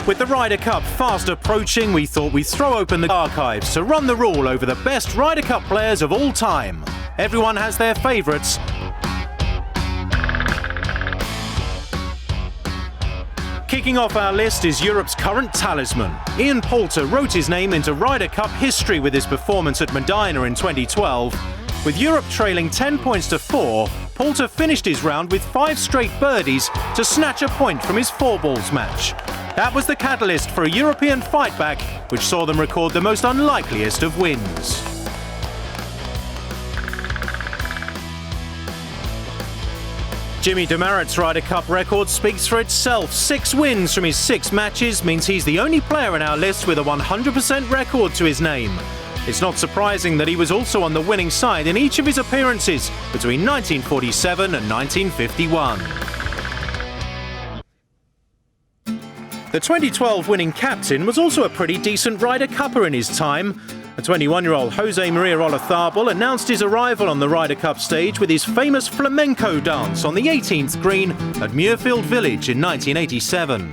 With the Ryder Cup fast approaching, we thought we'd throw open the archives to run the rule over the best Ryder Cup players of all time. Everyone has their favourites. Kicking off our list is Europe's current talisman. Ian Poulter wrote his name into Ryder Cup history with his performance at Medina in 2012. With Europe trailing 10 points to 4, Poulter finished his round with 5 straight birdies to snatch a point from his 4-balls match. That was the catalyst for a European fightback, which saw them record the most unlikeliest of wins. Jimmy Demaret's Ryder Cup record speaks for itself. 6 wins from his 6 matches means he's the only player in our list with a 100% record to his name. It's not surprising that he was also on the winning side in each of his appearances between 1947 and 1951. The 2012 winning captain was also a pretty decent Ryder Cupper in his time. A 21-year-old Jose Maria Olazabal announced his arrival on the Ryder Cup stage with his famous flamenco dance on the 18th green at Muirfield Village in 1987.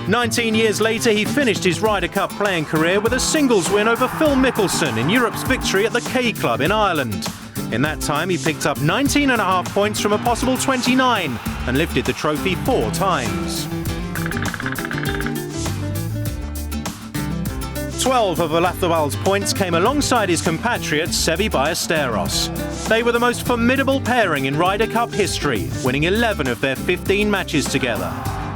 19 years later, he finished his Ryder Cup playing career with a singles win over Phil Mickelson in Europe's victory at the K Club in Ireland. In that time, he picked up 19.5 points from a possible 29 and lifted the trophy 4 times. 12 of Olazabal's points came alongside his compatriot Seve Ballesteros. They were the most formidable pairing in Ryder Cup history, winning 11 of their 15 matches together.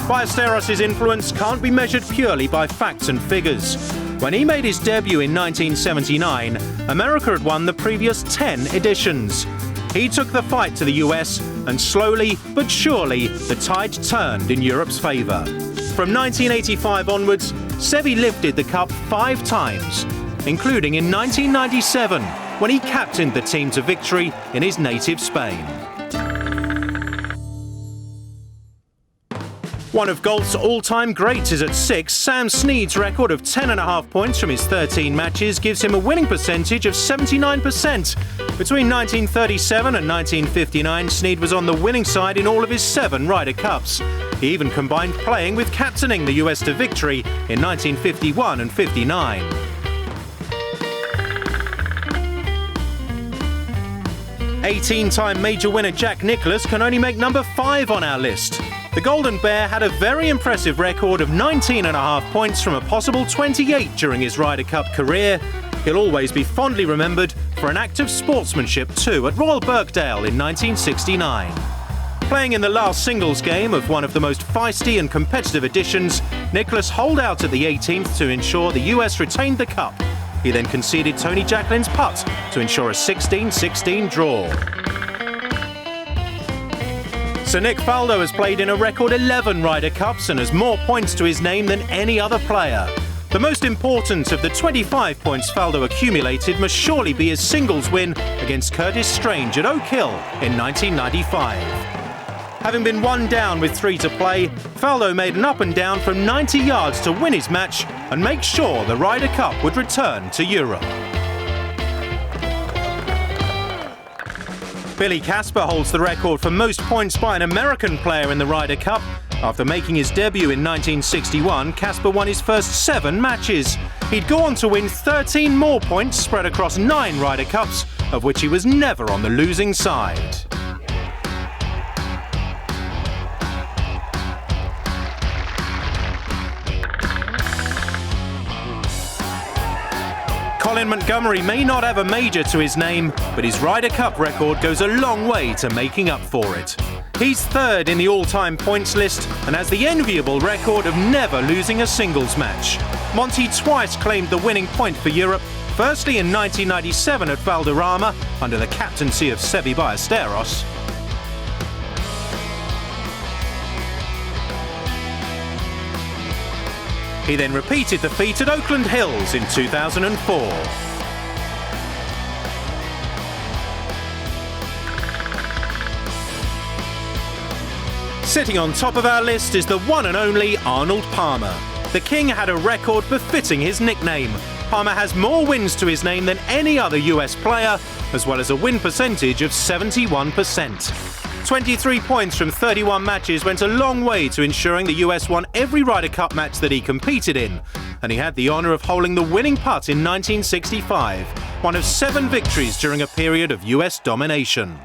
Ballesteros' influence can't be measured purely by facts and figures. When he made his debut in 1979, America had won the previous 10 editions. He took the fight to the US, and slowly but surely the tide turned in Europe's favour. From 1985 onwards, Seve lifted the cup 5 times, including in 1997, when he captained the team to victory in his native Spain. One of golf's all-time greats is at 6. Sam Snead's record of 10.5 points from his 13 matches gives him a winning percentage of 79%. Between 1937 and 1959, Snead was on the winning side in all of his 7 Ryder Cups. He even combined playing with captaining the US to victory in 1951 and 59. Eighteen-time major winner Jack Nicklaus can only make number 5 on our list. The Golden Bear had a very impressive record of 19.5 points from a possible 28 during his Ryder Cup career. He'll always be fondly remembered for an act of sportsmanship too at Royal Birkdale in 1969. Playing in the last singles game of one of the most feisty and competitive editions, Nicklaus holed out at the 18th to ensure the US retained the cup. He then conceded Tony Jacklin's putt to ensure a 16-16 draw. Sir Nick Faldo has played in a record 11 Ryder Cups and has more points to his name than any other player. The most important of the 25 points Faldo accumulated must surely be his singles win against Curtis Strange at Oak Hill in 1995. Having been 1 down with 3 to play, Faldo made an up and down from 90 yards to win his match and make sure the Ryder Cup would return to Europe. Billy Casper holds the record for most points by an American player in the Ryder Cup. After making his debut in 1961, Casper won his first 7 matches. He'd go on to win 13 more points spread across 9 Ryder Cups, of which he was never on the losing side. Colin Montgomerie may not have a major to his name, but his Ryder Cup record goes a long way to making up for it. He's 3rd in the all-time points list and has the enviable record of never losing a singles match. Monty twice claimed the winning point for Europe, firstly in 1997 at Valderrama under the captaincy of Seve Ballesteros. He then repeated the feat at Oakland Hills in 2004. Sitting on top of our list is the one and only Arnold Palmer. The King had a record befitting his nickname. Palmer has more wins to his name than any other US player, as well as a win percentage of 71%. 23 points from 31 matches went a long way to ensuring the US won every Ryder Cup match that he competed in, and he had the honour of holding the winning putt in 1965, one of 7 victories during a period of US domination.